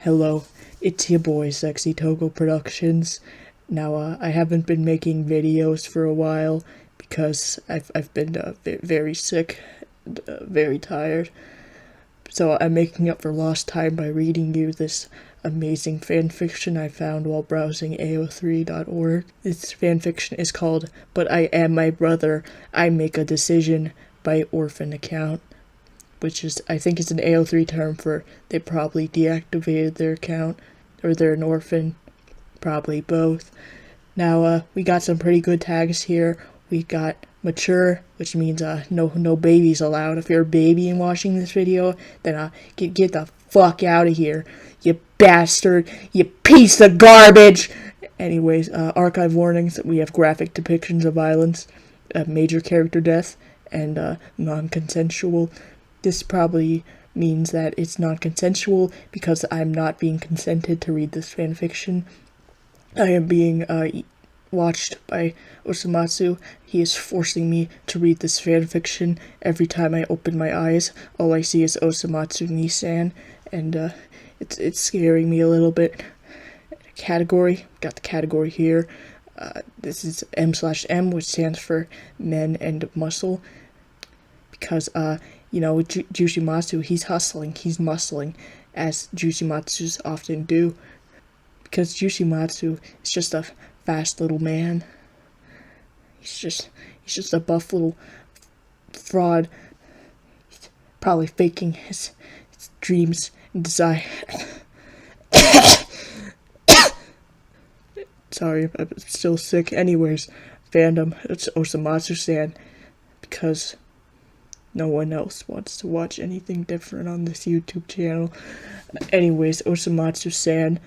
Hello, it's your boy Sexy Togo Productions. Now, I haven't been making videos for a while because I've been very sick, very tired. So I'm making up for lost time by reading you this amazing fanfiction I found while browsing AO3.org. This fanfiction is called "But I Am My Brother, I Make a Decision" by Orphan Account, which is, I think, is an AO3 term for they probably deactivated their account, or they're an orphan, probably both. Now, we got some pretty good tags here. We got mature, which means no babies allowed. If you're a baby and watching this video, then get the fuck out of here, you bastard, you piece of garbage. Anyways, archive warnings. We have graphic depictions of violence, major character death, and non-consensual. This probably means that it's not consensual because I'm not being consented to read this fanfiction. I am being watched by Osomatsu. He is forcing me to read this fanfiction. Every time I open my eyes, all I see is Osomatsu Nisan, and it's scaring me a little bit. Category, got the category here. This is M/M, which stands for men and muscle, because Jushimatsu, he's hustling, he's muscling, as Jushimatsus often do, because Jushimatsu is just a fast little man. He's just a buff little fraud. He's probably faking his dreams and desire. Sorry, I'm still sick. Anyways, fandom, it's Osomatsu-san, because no one else wants to watch anything different on this YouTube channel. Anyways, Osomatsu-san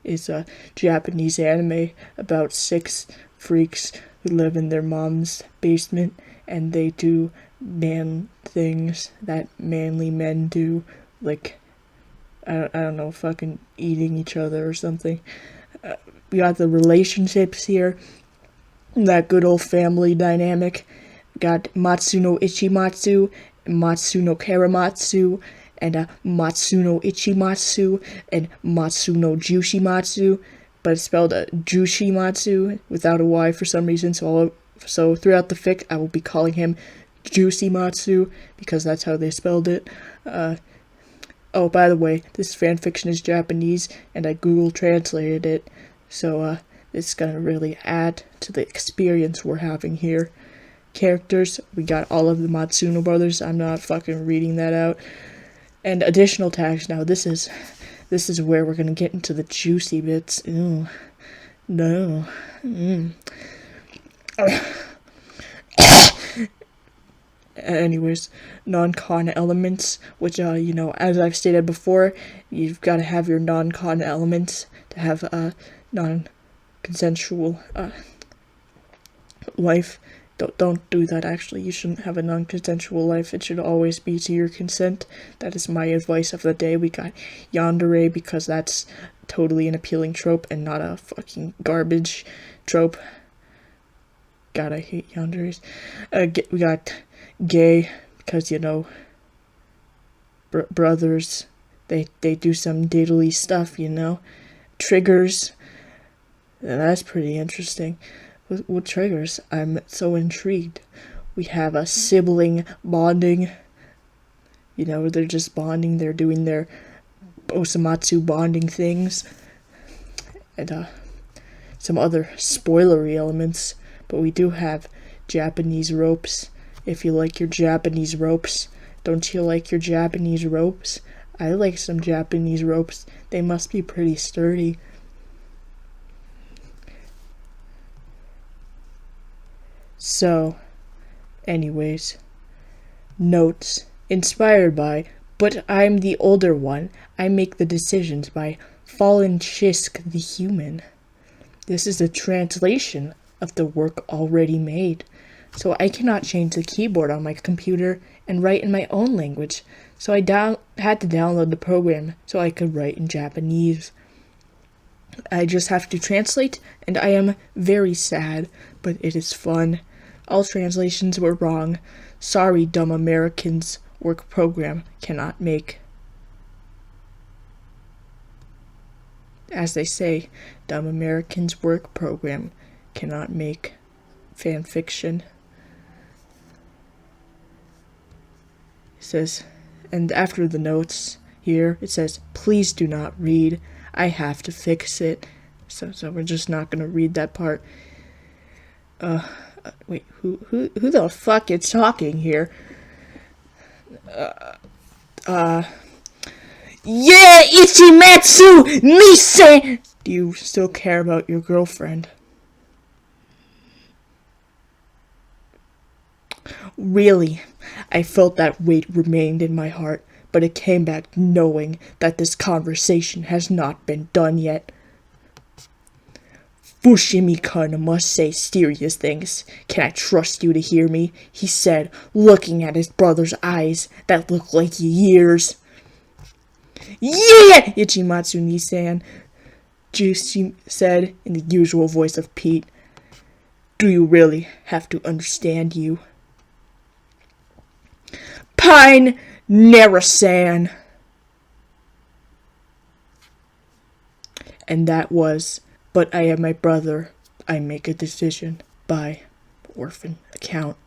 is a Japanese anime about 6 freaks who live in their mom's basement, and they do man things that manly men do, like, I don't know, fucking eating each other or something. We got the relationships here, that good old family dynamic. Got Matsuno Ichimatsu, Matsuno Karamatsu, and Matsuno Ichimatsu, and Matsuno Jushimatsu, but it's spelled Jushimatsu without a Y for some reason, so throughout the fic I will be calling him Juicymatsu, because that's how they spelled it. Oh, by the way, this fanfiction is Japanese, and I Google translated it, so it's gonna really add to the experience we're having here. Characters, we got all of the Matsuno brothers. I'm not fucking reading that out. And additional tags. Now this is where we're gonna get into the juicy bits. Ew. No. Anyways, non-con elements, which as I've stated before, you've got to have your non-con elements to have a non-consensual life. Don't do that, actually. You shouldn't have a non-consensual life. It should always be to your consent. That is my advice of the day. We got yandere, because that's totally an appealing trope and not a fucking garbage trope. God, I hate yanderes. We got gay, because, brothers, they do some diddly stuff, Triggers, that's pretty interesting. What triggers? I'm so intrigued. We have a sibling bonding. They're just bonding. They're doing their Osomatsu bonding things. And some other spoilery elements. But we do have Japanese ropes. If you like your Japanese ropes. Don't you like your Japanese ropes? I like some Japanese ropes. They must be pretty sturdy. So, anyways, notes. Inspired by, but I'm the older one. I make the decisions by Fallen Shisk the Human. This is a translation of the work already made. So I cannot change the keyboard on my computer and write in my own language. So I had to download the program so I could write in Japanese. I just have to translate, and I am very sad, but it is fun. All translations were wrong. Sorry, dumb Americans. Work program cannot make. as they say, dumb Americans work program cannot make fan fiction. It says, and after the notes here, it says, please do not read. I have to fix it. So we're just not gonna read that part. Wait, who the fuck is talking here? Yeah, Ichimatsu Mise! Do you still care about your girlfriend? Really, I felt that weight remained in my heart, but it came back knowing that this conversation has not been done yet. Fushimi-kun must say serious things. Can I trust you to hear me? He said, looking at his brother's eyes that looked like years. Yeah! Ichimatsu Nisan, Juicy said in the usual voice of Pete. Do you really have to understand you? Pine Narasan. And that was, but I am my brother. I make a decision by orphan account.